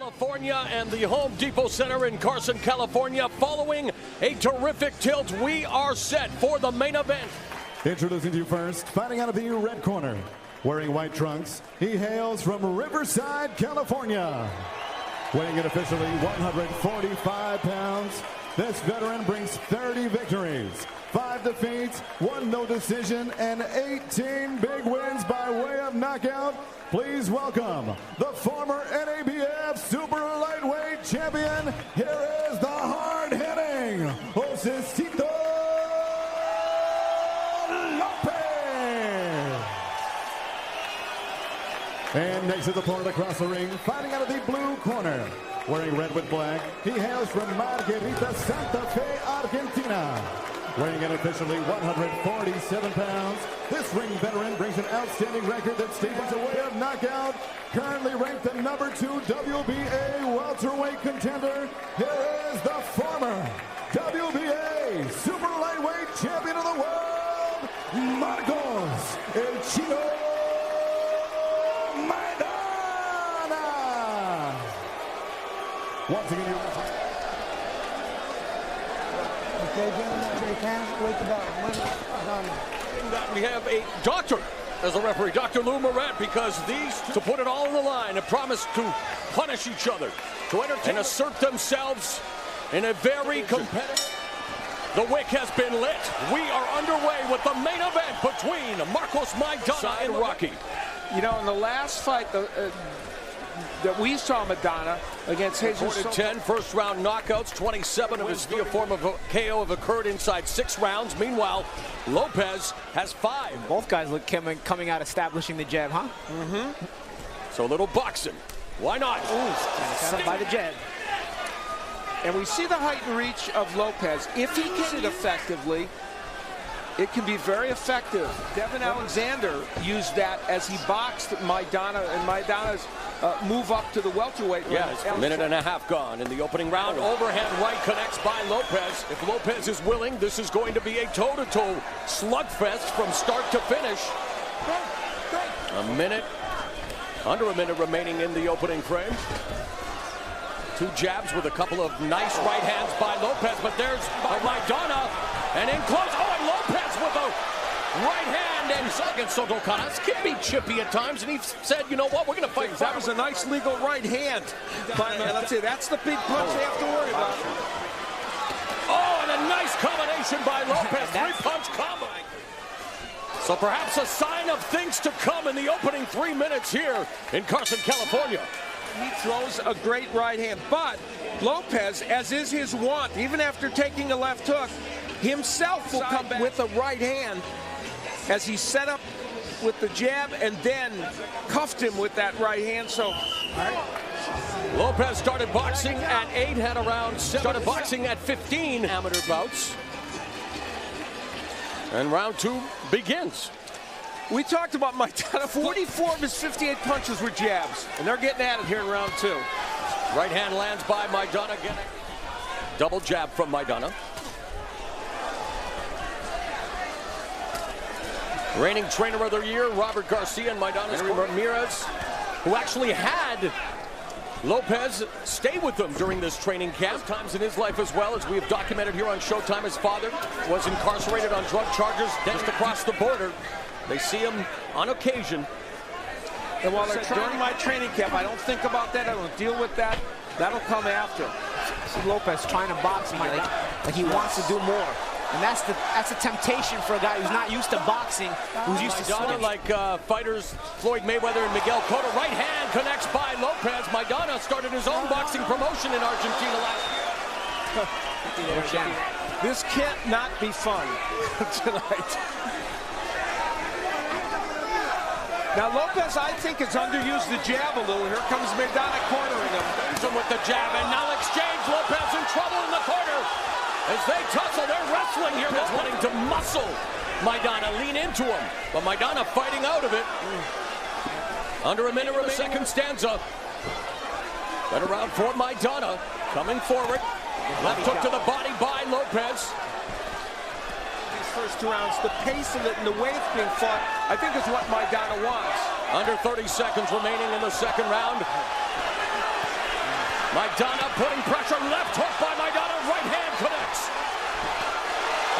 California and the Home Depot Center in Carson, California. Following a terrific tilt, we are set for the main event. Introducing to you first, fighting out of the red corner, wearing white trunks, he hails from Riverside, California. Weighing in officially 145 pounds, this veteran brings 30 victories, 5 defeats, 1 no decision, and 18 big wins by way of knockout. Please welcome the former NABF Super Lightweight Champion. Here is the hard-hitting Josesito Lopez. And next to the opponent across the ring, fighting out of the blue corner, wearing red with black, he hails from Margarita, Santa Fe, Argentina. Weighing in officially 147 pounds, this ring veteran brings an outstanding record that stays away of knockout. Currently ranked the #2 WBA welterweight contender. Here is the former WBA Super Lightweight Champion of the World, Marcos El Chino Maidana. Once again, we have a doctor as a referee, Dr. Lou Moret, because these, to put it all on the line, have promised to punish each other, to entertain and assert themselves in a very competitive. The wick has been lit. We are underway with the main event between Marcos Maidana and Rocky. You know, in the last fight that we saw Maidana against Josesito, 10 first-round knockouts, 27 of his via form of KO have occurred inside 6 rounds. Meanwhile, Lopez has 5. Both guys look coming out establishing the jab, huh? Mm-hmm. So a little boxing. Why not? Ooh, by the jab. And we see the height and reach of Lopez. If he gets it effectively, it can be very effective. Devin Alexander used that as he boxed Maidana, and Maidana's move up to the welterweight. Yeah, it's a minute and a half gone in the opening round. Overhand right connects by Lopez. If Lopez is willing, this is going to be a toe-to-toe slugfest from start to finish. Under a minute remaining in the opening frame. 2 jabs with a couple of nice right hands by Lopez, but there's Maidana, and in close. Oh, and Lopez with a right hand, and second Soto Canas can be chippy at times, and he said, you know what, we're going to fight. That was a nice legal right hand. But let's say that's the big punch they have to worry about. Oh, and a nice combination by Lopez. 3-punch combo. So perhaps a sign of things to come in the opening 3 minutes here in Carson, California. He throws a great right hand, but Lopez, as is his wont, even after taking a left hook, himself will come back with a right hand as he set up with the jab and then cuffed him with that right hand. So Lopez started boxing at 8, had around 7. Started boxing at 15 amateur bouts. And round 2 begins. We talked about Maidana. 44 of his 58 punches were jabs, and they're getting at it here in round 2. Right hand lands by Maidana. Again. Double jab from Maidana. Reigning trainer of the year, Robert Garcia, and Maidana's Ramirez, who actually had Lopez stay with them during this training camp. Times in his life as well, as we have documented here on Showtime. His father was incarcerated on drug charges just across the border. They see him on occasion. And while they're during my training camp, I don't think about that. I don't deal with that. That'll come after. See Lopez trying to box him like he wants to do more. And that's a temptation for a guy who's not used to boxing, who's used to swinging. Like fighters Floyd Mayweather and Miguel Cotto. Right hand connects by Lopez. Maidana started his own boxing promotion in Argentina last year. This can't not be fun tonight. Now Lopez, I think, has underused the jab a little. Here comes Maidana cornering him. With the jab, and now exchange. Lopez in trouble in the corner. As they tussle, they're wrestling here. They're wanting to muscle Maidana, lean into him. But Maidana fighting out of it. Under a minute remaining. Second stanza. Better round for Maidana. Coming forward. Left hook to the body by Lopez. First 2 rounds, the pace of it and the way it's being fought, I think is what Maidana wants. Under 30 seconds remaining in the second round. Maidana putting pressure, left hook by Maidana, right hand connects.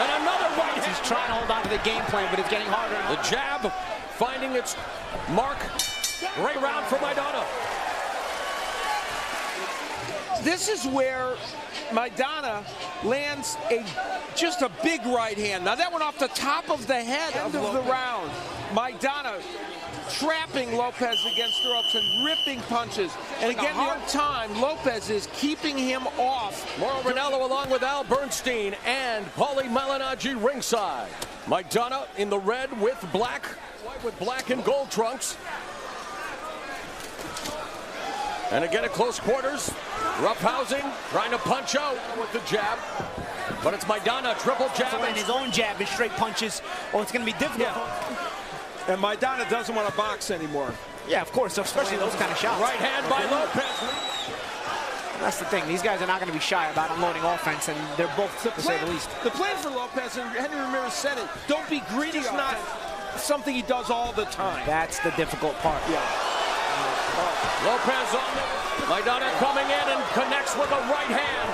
And another right hand. He's trying to hold on to the game plan, but it's getting harder. The jab finding its mark. Great round for Maidana. This is where Maidana lands just a big right hand. Now that went off the top of the head of the round. Maidana trapping Lopez against the ropes and ripping punches. And again, the time, Lopez is keeping him off. Mauro Ranallo along with Al Bernstein and Paulie Malignaggi ringside. Maidana in the red with black, white with black and gold trunks. And again at close quarters, roughhousing, trying to punch out with the jab. But it's Maidana, triple jab. And his own jab and straight punches, or it's going to be difficult. Yeah. And Maidana doesn't want to box anymore. Yeah, of course, especially those kind of shots. Right hand by Lopez. That's the thing. These guys are not going to be shy about unloading offense, and they're both, to say the least. The plan for Lopez, and Henry Ramirez said it, don't be greedy. It's not something he does all the time. That's the difficult part. Yeah. Lopez on the... Maidana coming in and connects with a right hand.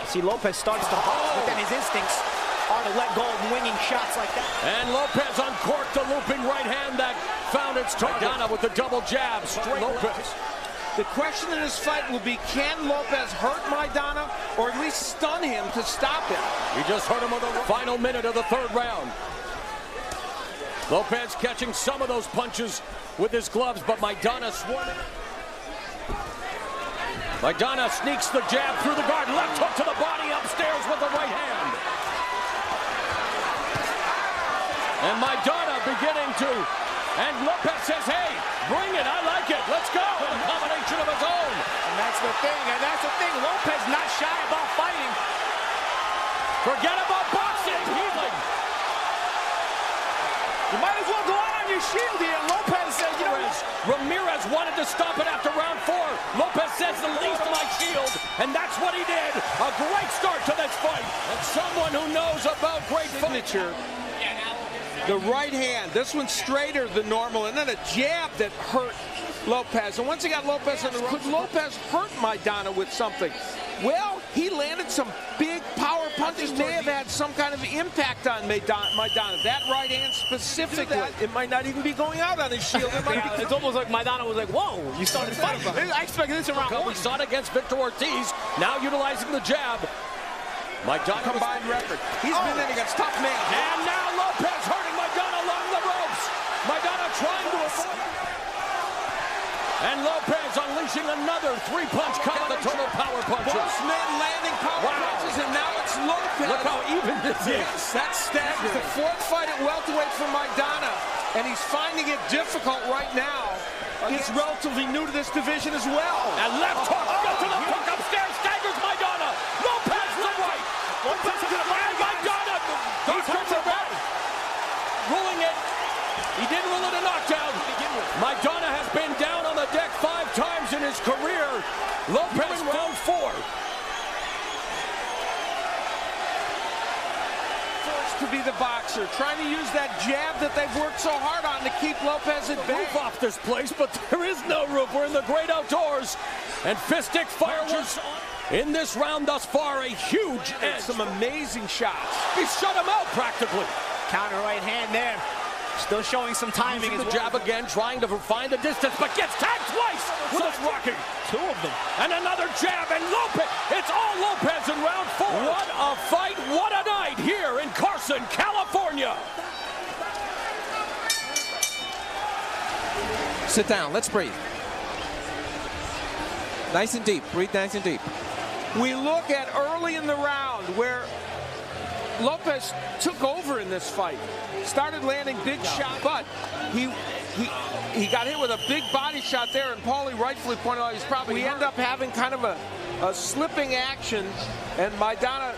See, Lopez starts to box, but then his instincts are to let go of winging shots like that. And Lopez uncorked the looping right hand that found its target. Maidana with the double jab, straight Lopez. The question in this fight will be, can Lopez hurt Maidana or at least stun him to stop him? He just hurt him with the final minute of the third round. Lopez catching some of those punches with his gloves, but Maidana swarming. Maidana sneaks the jab through the guard, left hook to the body, upstairs with the right hand. And Maidana beginning to, and Lopez says, hey, bring it, I like it, let's go. A combination of his own. And that's the thing, Lopez not shy about fighting. Forget about boxing, healing. You might as well go out on your shield here. Lopez says, you know, Ramirez wanted to stop it after round 4. Lopez says the least of my shield, and that's what he did. A great start to this fight. And someone who knows about great signature. The right hand, this one's straighter than normal, and then a jab that hurt Lopez. And once he got Lopez on the rope, could Lopez hurt Maidana with something? Well, he landed some big power punches, may have had some kind of impact on Maidana. That right hand specifically. It might not even be going out on his shield. It might be. It's almost like Maidana was like, whoa, you started fighting. I expected this around one. We saw it against Victor Ortiz, now utilizing the jab. Maidana combined record. He's been in against tough men. And now Lopez hurting Maidana along the ropes. Maidana trying to avoid. And Lopez unleashing another 3-punch combo. The total power punches. Both men landing power punches, and now it's Lopez. Look how even this is. Yes, that's staggering. The fourth fight at welterweight for Maidana, and he's finding it difficult right now. It's relatively new to this division as well. And left hook, go to the hook upstairs, staggers Maidana. Lopez to the right. Lopez to the right. Maidana. Ruling it. He didn't rule it a knockdown. Maidana has been down on the deck 5 times in his career. Lopez round 4. Forced to be the boxer, trying to use that jab that they've worked so hard on to keep Lopez at bay. Roof off this place, but there is no roof. We're in the great outdoors. And fistic fireworks in this round thus far. A huge edge. Some amazing shots. He shut him out practically. Counter right hand there. Still showing some timing. The jab again, trying to find the distance, but gets tagged twice with his rocking. 2 of them. And another jab, and Lopez. It's all Lopez in round 4. What a fight, what a night here in Carson, California. Sit down, let's breathe. Nice and deep, breathe nice and deep. We look at early in the round where Lopez took over in this fight. Started landing big shots, but he got hit with a big body shot there, and Paulie rightfully pointed out he's probably. We end up having kind of a slipping action, and Maidana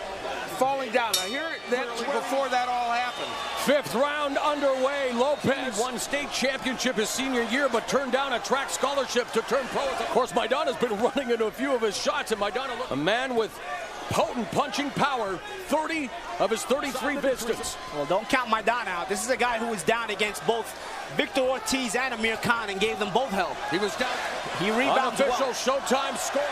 falling down. Now here, before that all happened. 5th round underway. Lopez won state championship his senior year, but turned down a track scholarship to turn pro. Of course, Maidana's been running into a few of his shots, and Maidana, a man with potent punching power, 30 of his 33 visits. Well, don't count Maidana out. This is a guy who was down against both Victor Ortiz and Amir Khan and gave them both hell. He was down. He rebounds Unofficial well. Showtime scoring.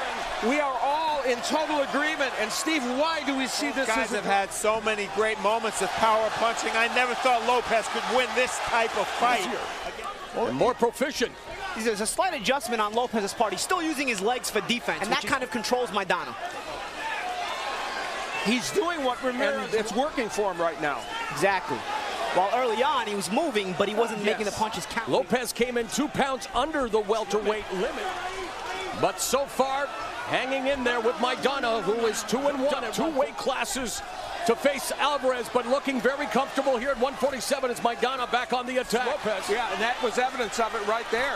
We are all in total agreement. And Steve, why do we see this? Guys have had so many great moments of power punching. I never thought Lopez could win this type of fight. And more proficient. There's a slight adjustment on Lopez's part. He's still using his legs for defense, and that kind of controls Maidana. He's doing what Ramirez, it's working for him right now. Exactly. While early on, he was moving, but he wasn't making the punches count. Lopez came in 2 pounds under the welterweight limit. But so far, hanging in there with Maidana, who is 2-1 at 2 weight classes to face Alvarez, but looking very comfortable here at 147 as Maidana back on the attack. Lopez, yeah, and that was evidence of it right there.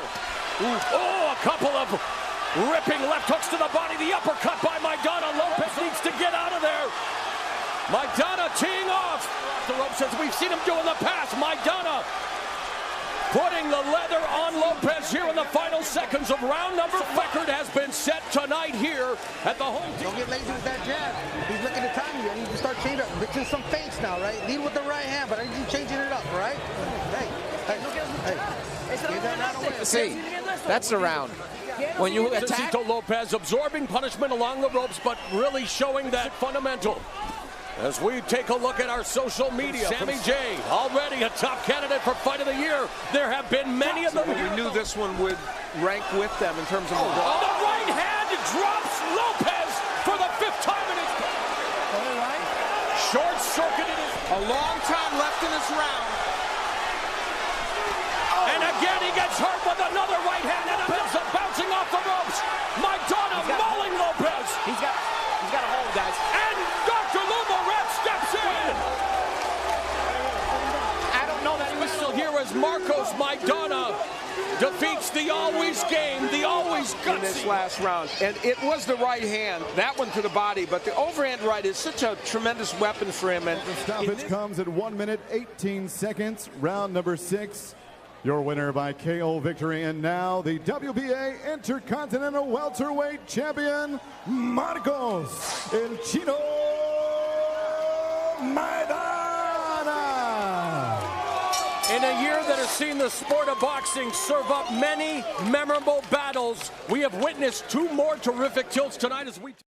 Ooh. Oh, a couple of ripping left hooks to the body. The uppercut by Maidana. Lopez needs to get out of there. Maidana teeing off the ropes as we've seen him do in the past. Maidana putting the leather on Lopez here in the final seconds of round number. Record has been set tonight here at the home team. Don't get lazy with that jab. He's looking to time you. I need to start changing up. Mixing some feints now, right? Lead with the right hand, but I need you changing it up, all right? Hey. Get that right away. See, that's the round. When you attack, Josesito Lopez absorbing punishment along the ropes, but really showing that fundamental. As we take a look at our social media, Sammy J, already a top candidate for Fight of the Year. There have been many of them. We knew this one would rank with them in terms of the right hand drops Lopez for the 5th time in his career. Short-circuited. A long time left in this round. And again, he gets hurt with another right hand, and Lopez bouncing off the ropes. Maidana mauling Lopez. He's got a hold, guys. And Dr. Lumaret steps in. I don't know that he was still here as Marcos Maidana defeats the always game, the always gutsy. In this last round. And it was the right hand, that one to the body, but the overhand right is such a tremendous weapon for him. And the stoppage comes at 1 minute, 18 seconds, round number 6. Your winner by KO victory, and now the WBA Intercontinental Welterweight Champion, Marcos El Chino Maidana. In a year that has seen the sport of boxing serve up many memorable battles, we have witnessed 2 more terrific tilts tonight as we